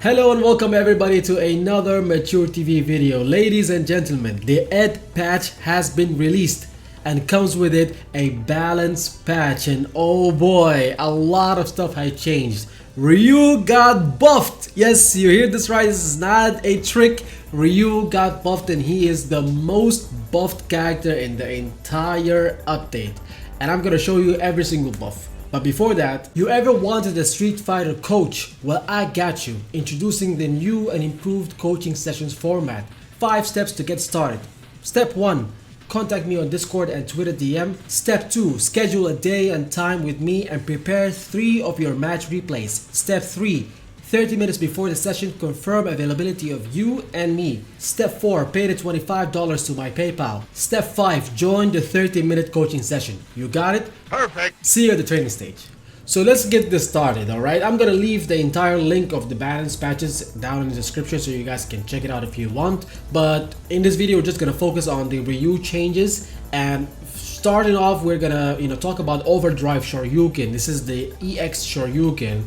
Hello and welcome everybody to another MachoorTV video. Ladies and gentlemen, the Ed patch has been released and comes with it a balance patch, and oh boy, a lot of stuff has changed. Ryu got buffed. Yes, you hear this right, this is not a trick. Ryu got buffed and he is the most buffed character in the entire update, and I'm gonna show you every single buff. But before that, you ever wanted a Street Fighter coach? Well, I got you. Introducing the new and improved coaching sessions format. 5 steps to get started. Step 1. Contact me on Discord and Twitter DM. Step 2. Schedule a day and time with me and prepare 3 of your match replays. Step 3. 30 minutes before the session, confirm availability of you and me. Step 4. Pay the $25 to my PayPal. Step 5. Join the 30-minute coaching session. You got it? Perfect. See you at the training stage. So let's get this started, alright? I'm gonna leave the entire link of the balance patches down in the description so you guys can check it out if you want. But in this video, we're just gonna focus on the Ryu changes, and starting off, we're gonna talk about Overdrive Shukin. This is the EX Shoryuken.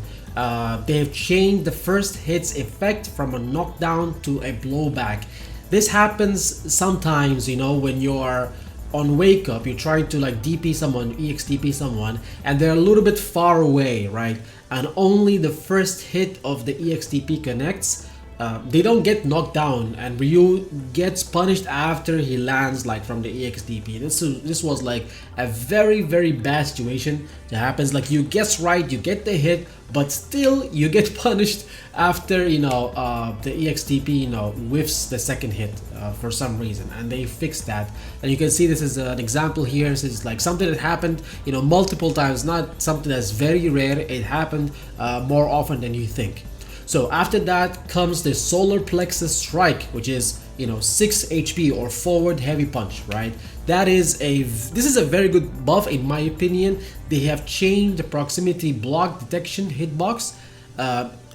They've changed the first hit's effect from a knockdown to a blowback. This happens sometimes, when you're on wake up, you're trying to like DP someone, EX-DP someone, and they're a little bit far away, right? And only the first hit of the EX-DP connects. They don't get knocked down, and Ryu gets punished after he lands like from the EX-DP. This was like a very bad situation that happens. Like, you guess right, you get the hit, but still you get punished after the EX-DP whiffs the second hit for some reason, and they fixed that. And you can see this is an example here. This is like something that happened multiple times, not something that's very rare. It happened more often than you think. So after that comes the Solar Plexus Strike, which is 6 HP or forward heavy punch, right? This is a very good buff in my opinion. They have changed the proximity block detection hitbox.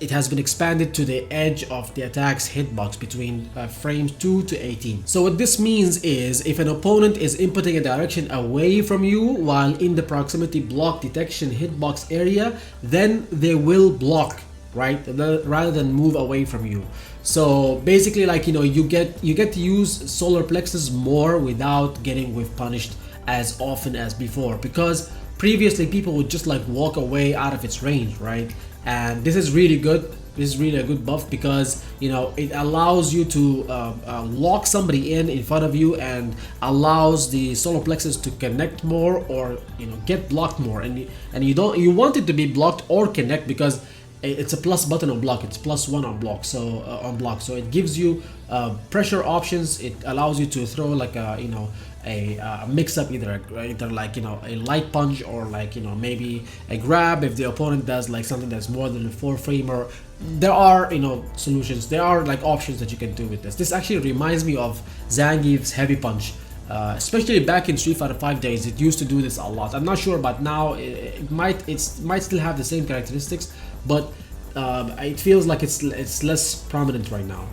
It has been expanded to the edge of the attack's hitbox between frames 2 to 18. So what this means is, if an opponent is inputting a direction away from you while in the proximity block detection hitbox area, then they will block, right, rather than move away from you. So basically, like, you get to use Solar Plexus more without getting whiff punished as often as before, because previously people would just like walk away out of its range, right? And this is really good. This is really a good buff because it allows you to lock somebody in front of you and allows the Solar Plexus to connect more, or get blocked more, and you want it to be blocked or connect, because it's a plus button on block, it's +1 on block, so it gives you pressure options. It allows you to throw like a mix up, either like a light punch, or like maybe a grab if the opponent does like something that's more than a 4-framer. There are solutions, there are like options that you can do with this. This actually reminds me of Zangief's heavy punch. Especially back in Street Fighter 5 days, it used to do this a lot. I'm not sure about now. It might still have the same characteristics, but it feels like it's less prominent right now.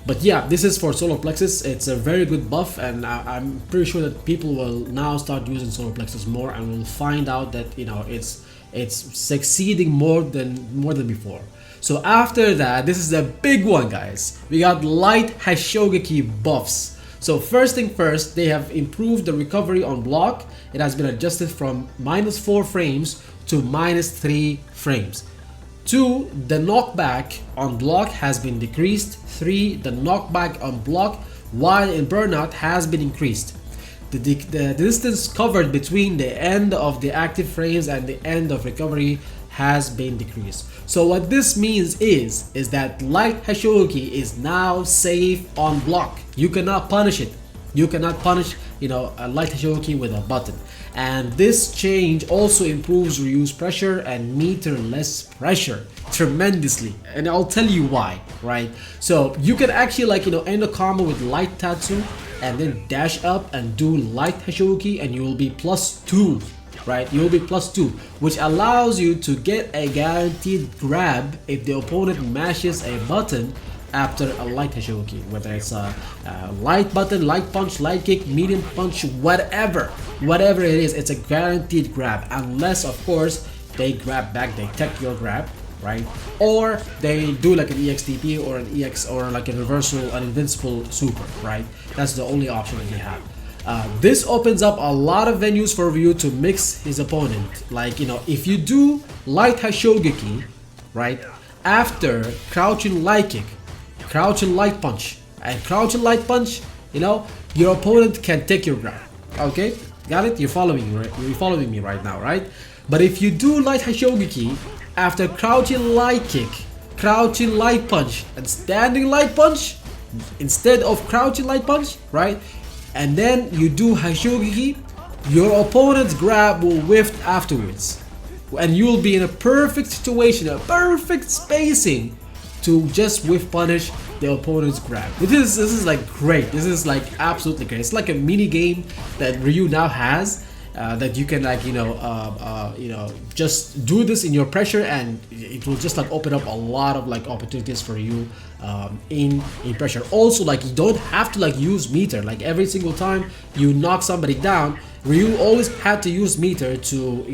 But yeah, this is for Solar Plexus. It's a very good buff, and I'm pretty sure that people will now start using Solar Plexus more, and will find out that it's succeeding more than before. So after that, this is the big one, guys. We got light Hashogeki buffs. So first thing first, they have improved the recovery on block. It has been adjusted from -4 frames to -3 frames. 2. The knockback on block has been decreased. 3. The knockback on block while in burnout has been increased. The distance covered between the end of the active frames and the end of recovery has been decreased. So what this means is that light Hashogeki is now safe on block. You cannot punish it. You cannot punish a light Hashogeki with a button. And this change also improves Ryu's pressure and meter-less pressure tremendously, and I'll tell you why, right? So you can actually end a combo with light Tatsu and then dash up and do light Hashogeki, and you will be +2, right? You will be +2, which allows you to get a guaranteed grab if the opponent mashes a button after a light Hashogeki, whether it's a light button, light punch, light kick, medium punch, whatever it is, it's a guaranteed grab, unless of course they grab back, they tech your grab, right? Or they do like an EXTP or an EX or like a reversal, an invincible super, right? That's the only option that they have. This opens up a lot of venues for Ryu to mix his opponent. Like, you know, if you do light Hashogeki, right, after crouching light kick, crouching light punch, and crouching light punch, you know, your opponent can take your grab. Okay, got it? You're following me, right? You're following me right now, right? But if you do light Hashogeki after crouching light kick, crouching light punch, and standing light punch instead of crouching light punch, right? And then you do Hashogeki, your opponent's grab will whiff afterwards. And you'll be in a perfect situation, a perfect spacing to just whiff punish the opponent's grab. This is like great. This is like absolutely great. It's like a mini game that Ryu now has. That you can like you know just do this in your pressure, and it will just like open up a lot of like opportunities for you in pressure. Also, like you don't have to like use meter. Like every single time you knock somebody down, Ryu always had to use meter to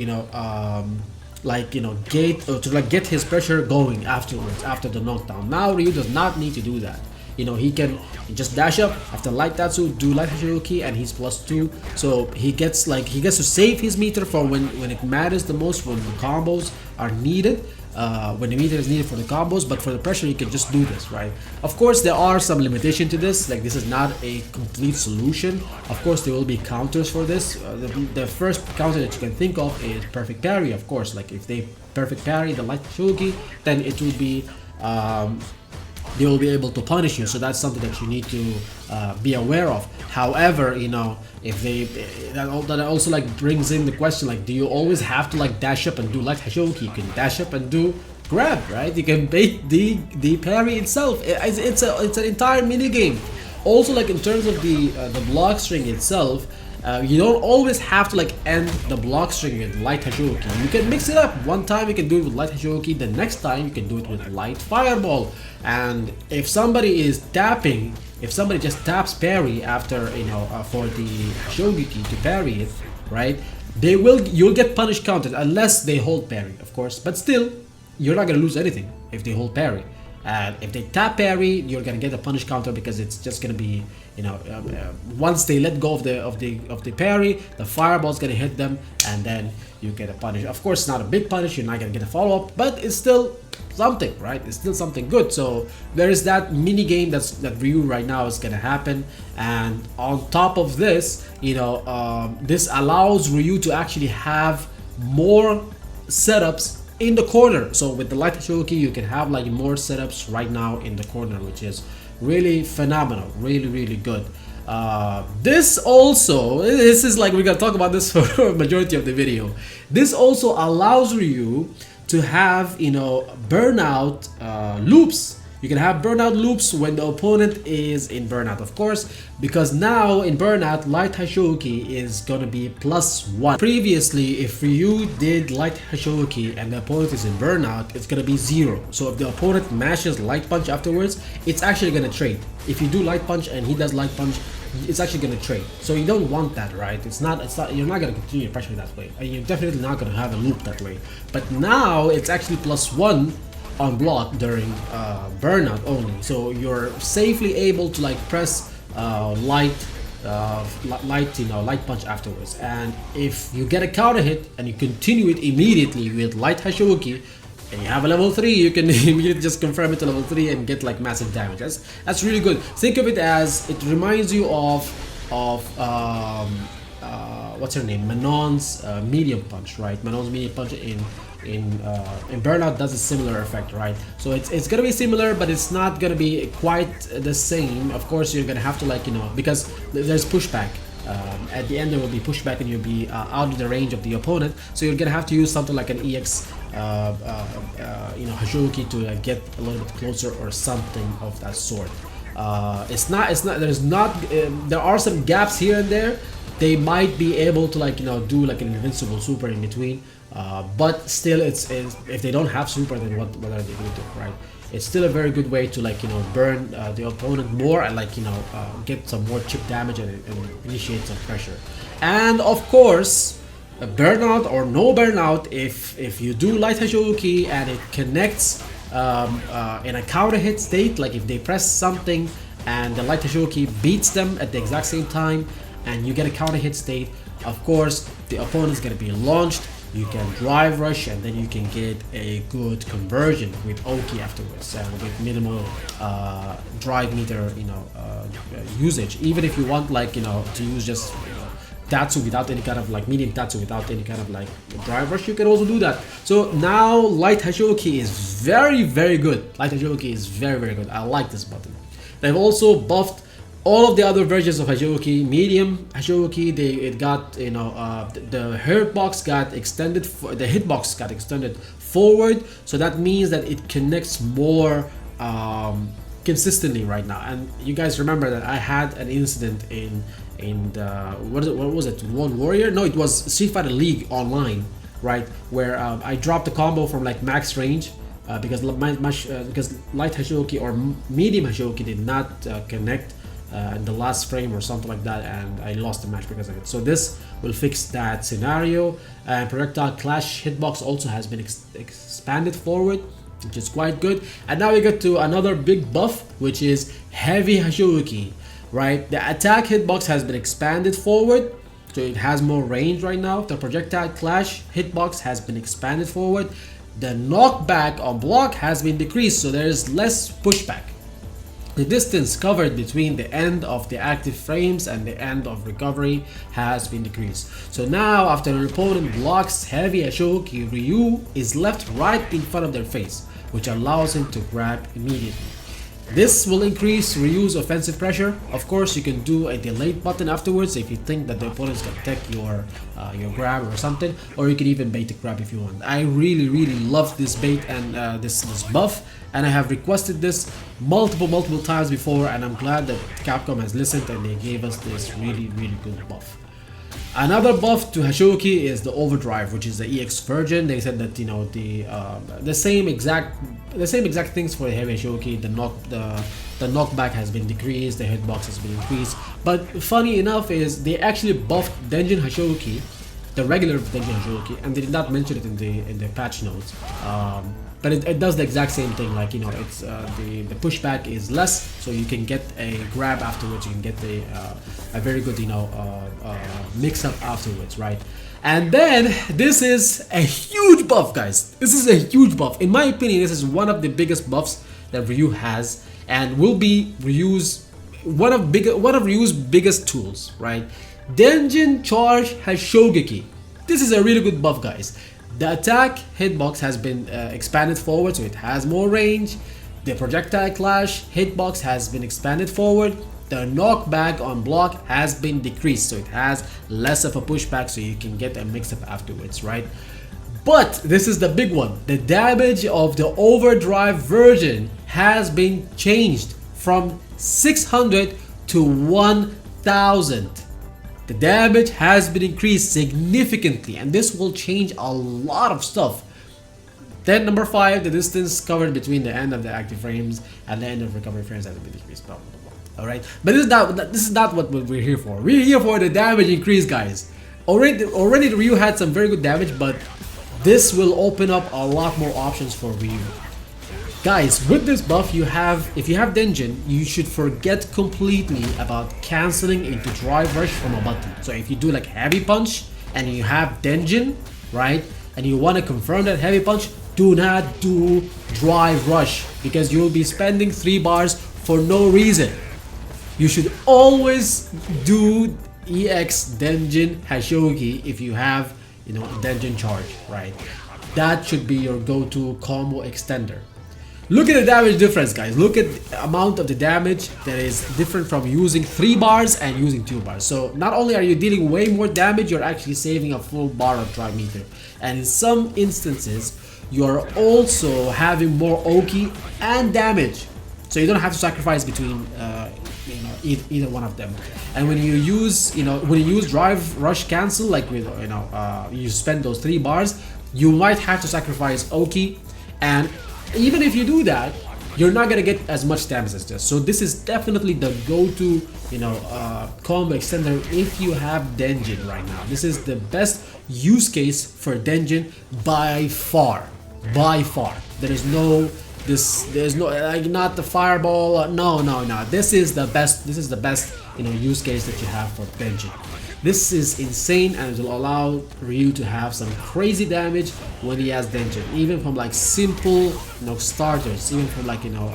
get his pressure going afterwards after the knockdown. Now Ryu does not need to do that. You know, he can just dash up after light Tatsu, do light Hashiriki, and he's +2. So he gets to save his meter for when it matters the most, when the combos are needed, when the meter is needed for the combos. But for the pressure, he can just do this, right? Of course, there are some limitation to this. Like this is not a complete solution. Of course, there will be counters for this. The first counter that you can think of is perfect parry. Of course, like if they perfect parry the light Hashiriki, then it will be they will be able to punish you. So that's something that you need to be aware of. However, you know, if they that also like brings in the question, like, do you always have to like dash up and do like Hashoki? You can dash up and do grab, right? You can bait the parry itself. It's an entire mini game. Also, like in terms of the block string itself, you don't always have to like end the block string with light Hashoki. You can mix it up. One time you can do it with light Hashoki, the next time you can do it with light fireball. And if somebody is tapping, if somebody just taps parry after, you know, for the Hashogeki to parry it, right? You'll get punish counted unless they hold parry, of course. But still, you're not gonna lose anything if they hold parry. And if they tap parry, you're gonna get a punish counter because it's just gonna be, you know, once they let go of the parry, the fireball's gonna hit them, and then you get a punish. Of course, it's not a big punish. You're not gonna get a follow up, but it's still something, right? It's still something good. So there is that mini game that Ryu right now is gonna happen, and on top of this, you know, this allows Ryu to actually have more setups in the corner. So with the light Shoki, you can have like more setups right now in the corner, which is really phenomenal, really good. This is like, we're gonna talk about this for a majority of the video. This also allows Ryu to have, you know, burnout loops. You can have burnout loops when the opponent is in burnout, of course, because now in burnout, light Hashoki is gonna be +1. Previously, if Ryu did light Hashoki and the opponent is in burnout, it's gonna be 0. So if the opponent mashes light punch afterwards, it's actually gonna trade. If you do light punch and he does light punch, it's actually gonna trade. So you don't want that, right? You're not gonna continue pressure that way. And you're definitely not gonna have a loop that way. But now it's actually +1 on block during burnout only, so you're safely able to like press light punch afterwards. And if you get a counter hit and you continue it immediately with light Hashoki and you have a level 3, you can immediately just confirm it to level 3 and get like massive damage. That's really good. Think of it as, it reminds you of what's her name, Manon's medium punch, right? Manon's medium punch in burnout does a similar effect, right? So it's gonna be similar, but it's not gonna be quite the same. Of course, you're gonna have to like, you know, because there's pushback. At the end there will be pushback and you'll be out of the range of the opponent, so you're gonna have to use something like an EX Hashoki to get a little bit closer or something of that sort. There are some gaps here and there. They might be able to like, you know, do like an invincible super in between, but still it's if they don't have super, then what are they going to do, right? It's still a very good way to like, you know, burn the opponent more and like, you know, get some more chip damage and initiate some pressure. And of course, a burnout or no burnout if you do light Hadoken and it connects in a counter hit state, like if they press something and the light Hadoken beats them at the exact same time and you get a counter hit state, of course the opponent's gonna be launched. You can drive rush and then you can get a good conversion with Oki afterwards with minimal drive meter usage. Even if you want like to use just Tatsu without any kind of like medium Tatsu without any kind of like drive rush, you can also do that. So now light Hadoken is very good. Light Hadoken is very good. I like this button. They've also buffed all of the other versions of Hadoken. Medium Hadoken, it got the hitbox got extended. The hitbox got extended forward, so that means that it connects more consistently right now. And you guys remember that I had an incident in the what was it? One Warrior? No, it was Street Fighter League online, right? Where I dropped the combo from like max range. Because light Hadoken or medium Hadoken did not connect in the last frame or something like that, and I lost the match because of it. So this will fix that scenario. And projectile clash hitbox also has been expanded forward, which is quite good. And now we get to another big buff, which is heavy Hadoken, right? The attack hitbox has been expanded forward, so it has more range right now. The projectile clash hitbox has been expanded forward. The knockback on block has been decreased, so there is less pushback. The distance covered between the end of the active frames and the end of recovery has been decreased. So now after an opponent blocks heavy Hadoken, Ryu is left right in front of their face, which allows him to grab immediately. This will increase Ryu's offensive pressure. Of course, you can do a delayed button afterwards if you think that the opponent's gonna take your grab or something, or you can even bait the grab if you want. I really love this bait and this buff, and I have requested this multiple times before, and I'm glad that Capcom has listened and they gave us this really good buff. Another buff to Hadoken is the Overdrive, which is the EX version. They said that the same exact things for the heavy Hadoken. The knockback has been decreased, the hitbox has been increased. But funny enough is they actually buffed Denjin Hadoken, the regular Denjin Hadoken, and they did not mention it in the patch notes. But it does the exact same thing, like it's the pushback is less, so you can get a grab afterwards, you can get a very good mix up afterwards, right? And then this is a huge buff, guys. This is a huge buff. In my opinion, this is one of the biggest buffs that Ryu has, and will be one of Ryu's biggest tools, right? Denjin Charge Hadoken. This is a really good buff, guys. The attack hitbox has been expanded forward, so it has more range. The projectile clash hitbox has been expanded forward. The knockback on block has been decreased, so it has less of a pushback, so you can get a mix-up afterwards, right? But this is the big one. The damage of the Overdrive version has been changed from 600 to 1000. The damage has been increased significantly, and this will change a lot of stuff. Then number 5, the distance covered between the end of the active frames and the end of recovery frames has been decreased. Blah, blah, blah. All right, but this is not what we're here for. We're here for the damage increase, guys. Already Ryu had some very good damage, but this will open up a lot more options for Ryu. Guys, with this buff, if you have Denjin, you should forget completely about canceling into drive rush from a button. So if you do like heavy punch and you have Denjin, right, and you want to confirm that heavy punch, do not do drive rush, because you will be spending 3 bars for no reason. You should always do EX Denjin Hadoken if you have Denjin Charge, right? That should be your go-to combo extender. Look at the damage difference, guys. Look at the amount of the damage that is different from using 3 bars and using 2 bars. So not only are you dealing way more damage, you're actually saving a full bar of drive meter. And in some instances, you're also having more Oki and damage. So you don't have to sacrifice between either one of them. And when you use drive rush cancel, like you spend those 3 bars, you might have to sacrifice Oki. And even if you do that, you're not gonna get as much damage as this. So this is definitely the go-to, you know, combo extender if you have Denjin right now. This is the best use case for Denjin by far. By far. There's no like, not the fireball. No. This is the best. This is the best, you know, use case that you have for Denjin. This is insane, and it will allow Ryu to have some crazy damage when he has Denjin, even from like simple, you know, starters, even from like, you know,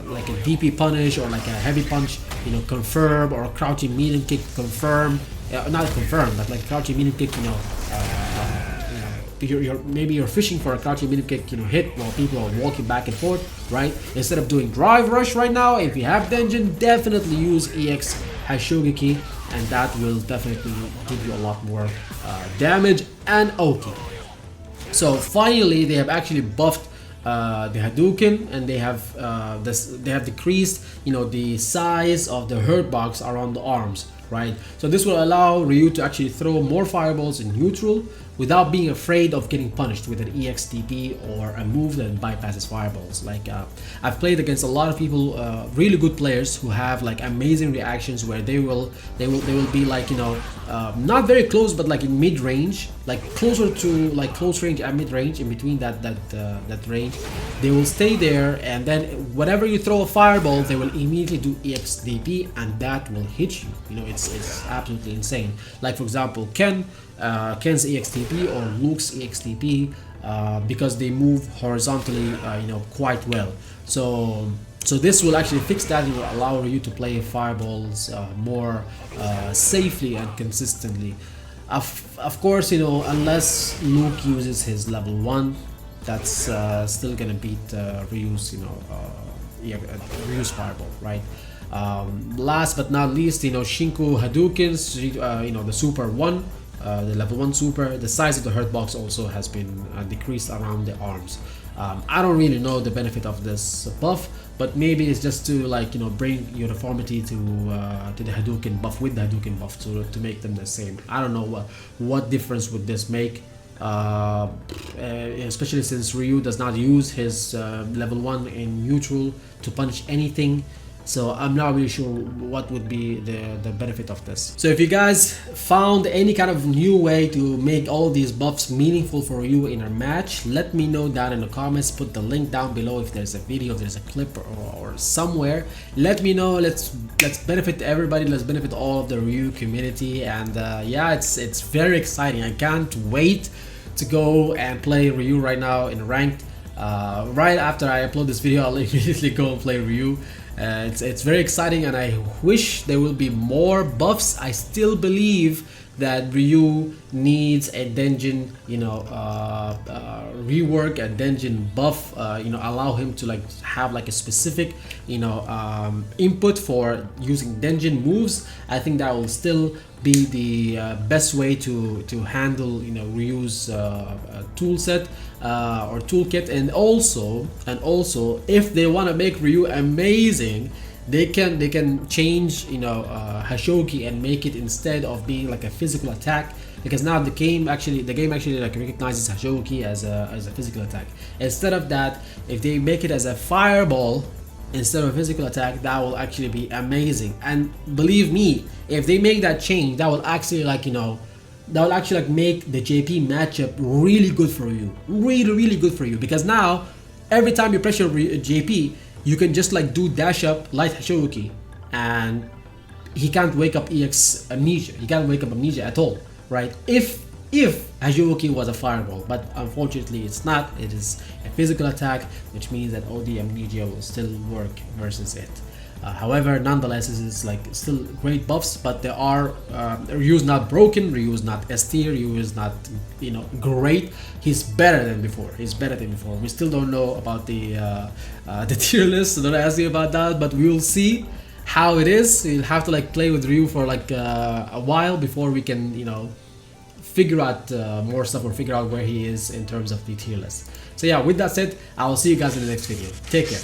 like a DP punish or like a heavy punch, you know, confirm, or a crouching medium kick confirm, not confirm, but like crouching medium kick, you know, maybe you're fishing for a crouching medium kick, you know, hit while people are walking back and forth, right? Instead of doing drive rush right now, if you have Denjin, definitely use EX Haduken, and that will definitely give you a lot more damage and OT. So finally, they have actually buffed the Haduken, and they have decreased, you know, the size of the hurt box around the arms, right? So this will allow Ryu to actually throw more fireballs in neutral without being afraid of getting punished with an EXTP or a move that bypasses fireballs. Like I've played against a lot of people, really good players who have like amazing reactions where they will be like, you know, not very close, but like in mid range, like closer to like close range and mid range, in between that range. They will stay there, and then whenever you throw a fireball, they will immediately do EXDP, and that will hit you. You know, it's absolutely insane. Like for example, Ken's EXTP or Luke's EXTP, because they move horizontally, you know, quite well. So this will actually fix that. It will allow you to play fireballs more safely and consistently. Of course, you know, unless Luke uses his level 1, that's still gonna beat Ryu's, you know, Ryu's fireball, right? Last but not least, you know, Shinku Hadukens, you know, the super 1, the level 1 super, the size of the hurt box also has been decreased around the arms. I don't really know the benefit of this buff, but maybe it's just to, like, you know, bring uniformity to the Haduken buff with the Haduken buff to make them the same. I don't know what difference would this make, especially since Ryu does not use his level 1 in neutral to punish anything. So I'm not really sure what would be the benefit of this. So if you guys found any kind of new way to make all these buffs meaningful for you in a match, let me know down in the comments. Put the link down below if there's a video, if there's a clip, or somewhere. Let me know. Let's benefit everybody. Let's benefit all of the Ryu community. And yeah, it's very exciting. I can't wait to go and play Ryu right now in ranked. Right after I upload this video, I'll immediately go and play Ryu. It's very exciting, and I wish there will be more buffs. I still believe that Ryu needs a Denjin, you know, rework, a Denjin buff, you know, allow him to like have like a specific, you know, input for using Denjin moves. I think that will still be the best way to handle, you know, Ryu's tool set or toolkit. And also if they want to make Ryu amazing, they can change, you know, Hashoki and make it, instead of being like a physical attack, because now the game actually like recognizes Hashoki as a physical attack. Instead of that, if they make it as a fireball instead of a physical attack, that will actually be amazing. And believe me, if they make that change, that will actually, like, you know, that will actually like make the JP matchup really good for you, really good for you, because now every time you pressure JP, you can just like do dash up light Hashoki, and he can't wake up EX amnesia. He can't wake up amnesia at all, right? If Haduken was a fireball, but unfortunately it's not. It is a physical attack, which means that OD amnesia will still work versus it. However, nonetheless, this is like still great buffs, but there are Ryu's not broken, Ryu's not ST, Ryu is not, you know, great. He's better than before. We still don't know about the tier list, so don't ask me about that, but we will see how it is. You'll have to like play with Ryu for like a while before we can, you know, figure out more stuff, or figure out where he is in terms of the tier list. So yeah, with that said, I will see you guys in the next video. Take care.